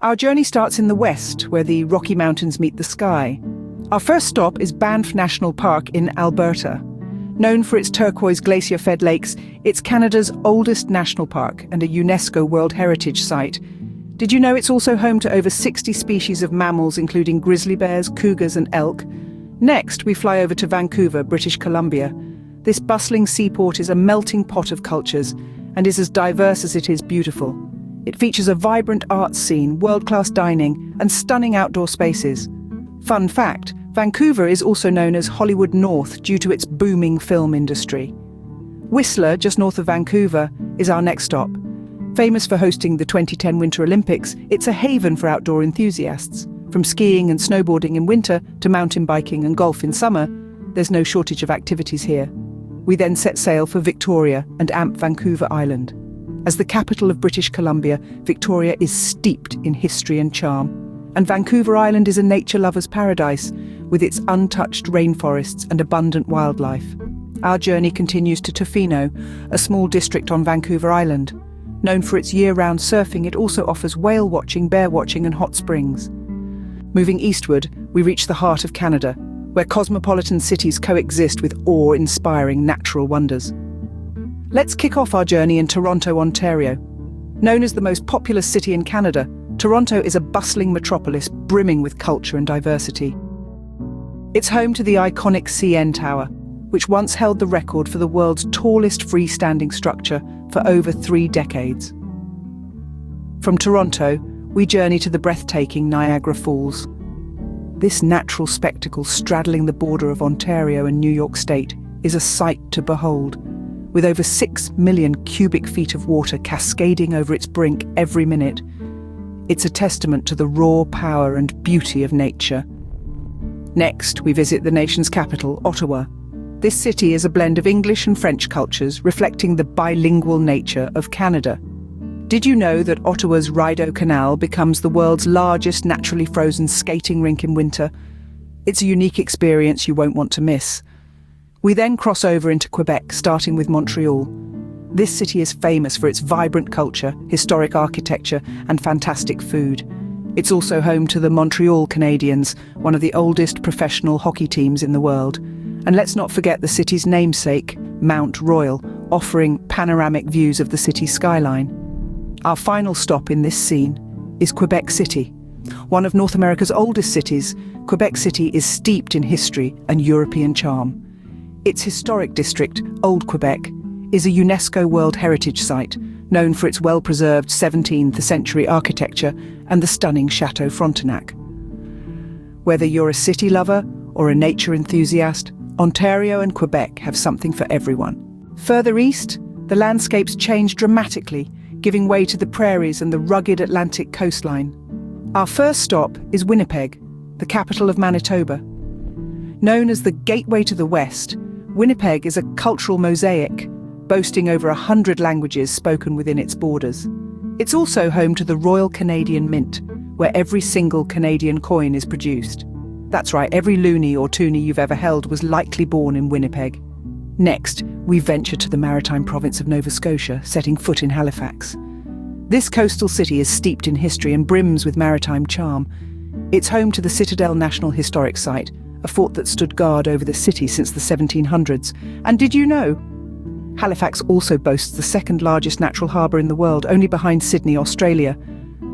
Our journey starts in the west, where the Rocky Mountains meet the sky. Our first stop is Banff National Park in Alberta. Known for its turquoise glacier-fed lakes, it's Canada's oldest national park and a UNESCO World Heritage Site. Did you know it's also home to over 60 species of mammals, including grizzly bears, cougars and elk? Next, we fly over to Vancouver, British Columbia. This bustling seaport is a melting pot of cultures and is as diverse as it is beautiful. It features a vibrant arts scene, world-class dining, and stunning outdoor spaces. Fun fact, Vancouver is also known as Hollywood North due to its booming film industry. Whistler, just north of Vancouver, is our next stop. Famous for hosting the 2010 Winter Olympics, it's a haven for outdoor enthusiasts. From skiing and snowboarding in winter to mountain biking and golf in summer, there's no shortage of activities here. We then set sail for Victoria and Vancouver Island. As the capital of British Columbia, Victoria is steeped in history and charm. And Vancouver Island is a nature lover's paradise, with its untouched rainforests and abundant wildlife. Our journey continues to Tofino, a small district on Vancouver Island. Known for its year-round surfing, it also offers whale watching, bear watching and hot springs. Moving eastward, we reach the heart of Canada, where cosmopolitan cities coexist with awe-inspiring natural wonders. Let's kick off our journey in Toronto, Ontario. Known as the most populous city in Canada, Toronto is a bustling metropolis brimming with culture and diversity. It's home to the iconic CN Tower, which once held the record for the world's tallest freestanding structure for over 3 decades. From Toronto, we journey to the breathtaking Niagara Falls. This natural spectacle straddling the border of Ontario and New York State is a sight to behold. With over 6 million cubic feet of water cascading over its brink every minute, it's a testament to the raw power and beauty of nature. Next, we visit the nation's capital, Ottawa. This city is a blend of English and French cultures, reflecting the bilingual nature of Canada. Did you know that Ottawa's Rideau Canal becomes the world's largest naturally frozen skating rink in winter? It's a unique experience you won't want to miss. We then cross over into Quebec, starting with Montreal. This city is famous for its vibrant culture, historic architecture, and fantastic food. It's also home to the Montreal Canadiens, one of the oldest professional hockey teams in the world. And let's not forget the city's namesake, Mount Royal, offering panoramic views of the city's skyline. Our final stop in this scene is Quebec City. One of North America's oldest cities, Quebec City is steeped in history and European charm. Its historic district, Old Quebec, is a UNESCO World Heritage Site, known for its well-preserved 17th century architecture and the stunning Chateau Frontenac. Whether you're a city lover or a nature enthusiast, Ontario and Quebec have something for everyone. Further east, the landscapes change dramatically, giving way to the prairies and the rugged Atlantic coastline. Our first stop is Winnipeg, the capital of Manitoba. Known as the gateway to the West, Winnipeg is a cultural mosaic, boasting over 100 languages spoken within its borders. It's also home to the Royal Canadian Mint, where every single Canadian coin is produced. That's right, every loonie or toonie you've ever held was likely born in Winnipeg. Next, we venture to the maritime province of Nova Scotia, setting foot in Halifax. This coastal city is steeped in history and brims with maritime charm. It's home to the Citadel National Historic Site, a fort that stood guard over the city since the 1700s. And did you know? Halifax also boasts the second largest natural harbour in the world, only behind Sydney, Australia.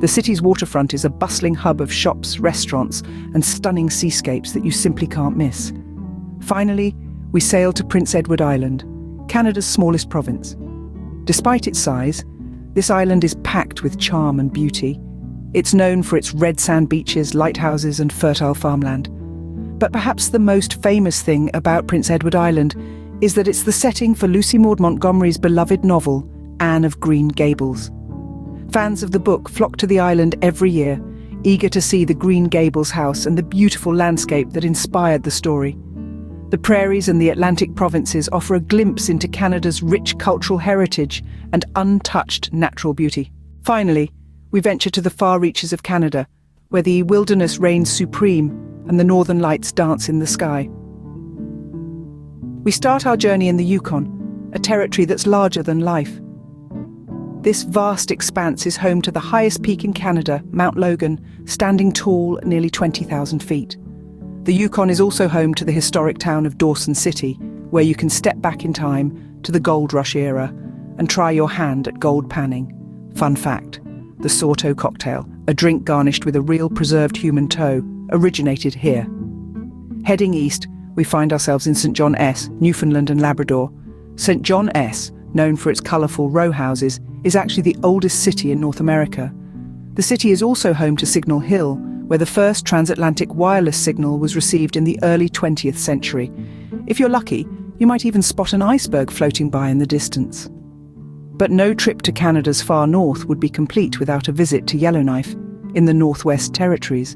The city's waterfront is a bustling hub of shops, restaurants, and stunning seascapes that you simply can't miss. Finally, we sail to Prince Edward Island, Canada's smallest province. Despite its size, this island is packed with charm and beauty. It's known for its red sand beaches, lighthouses, and fertile farmland. But perhaps the most famous thing about Prince Edward Island is that it's the setting for Lucy Maud Montgomery's beloved novel, Anne of Green Gables. Fans of the book flock to the island every year, eager to see the Green Gables house and the beautiful landscape that inspired the story. The prairies and the Atlantic provinces offer a glimpse into Canada's rich cultural heritage and untouched natural beauty. Finally, we venture to the far reaches of Canada, where the wilderness reigns supreme and the northern lights dance in the sky. We start our journey in the Yukon, a territory that's larger than life. This vast expanse is home to the highest peak in Canada, Mount Logan, standing tall at nearly 20,000 feet. The Yukon is also home to the historic town of Dawson City, where you can step back in time to the gold rush era and try your hand at gold panning. Fun fact, the Sorto cocktail, a drink garnished with a real preserved human toe, originated here. Heading east, we find ourselves in St. John S, Newfoundland and Labrador. St. John S, known for its colourful row houses, is actually the oldest city in North America. The city is also home to Signal Hill, where the first transatlantic wireless signal was received in the early 20th century. If you're lucky, you might even spot an iceberg floating by in the distance. But no trip to Canada's far north would be complete without a visit to Yellowknife, in the Northwest Territories.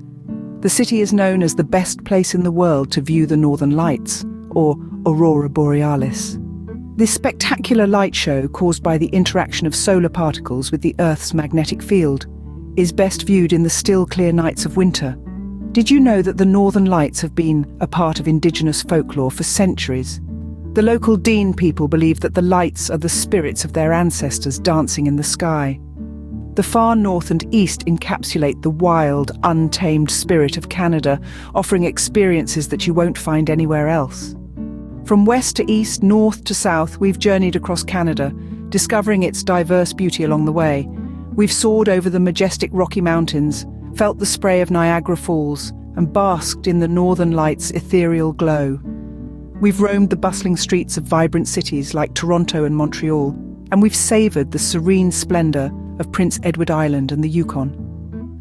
The city is known as the best place in the world to view the Northern Lights, or Aurora Borealis. This spectacular light show, caused by the interaction of solar particles with the Earth's magnetic field, is best viewed in the still clear nights of winter. Did you know that the Northern Lights have been a part of Indigenous folklore for centuries? The local Dean people believe that the lights are the spirits of their ancestors dancing in the sky. The far north and east encapsulate the wild, untamed spirit of Canada, offering experiences that you won't find anywhere else. From west to east, north to south, we've journeyed across Canada, discovering its diverse beauty along the way. We've soared over the majestic Rocky Mountains, felt the spray of Niagara Falls, and basked in the Northern Lights' ethereal glow. We've roamed the bustling streets of vibrant cities like Toronto and Montreal, and we've savoured the serene splendour of Prince Edward Island and the Yukon.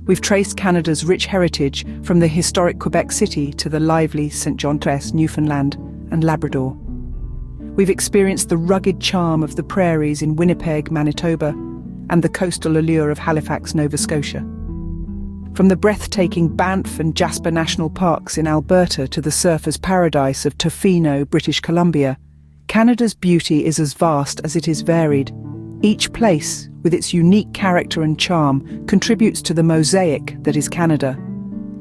We've traced Canada's rich heritage from the historic Quebec City to the lively St. John S, Newfoundland and Labrador. We've experienced the rugged charm of the prairies in Winnipeg, Manitoba, and the coastal allure of Halifax, Nova Scotia. From the breathtaking Banff and Jasper National Parks in Alberta to the surfer's paradise of Tofino, British Columbia, Canada's beauty is as vast as it is varied. Each place, with its unique character and charm, contributes to the mosaic that is Canada.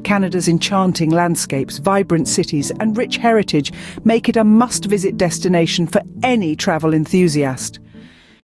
Canada's enchanting landscapes, vibrant cities, and rich heritage make it a must-visit destination for any travel enthusiast.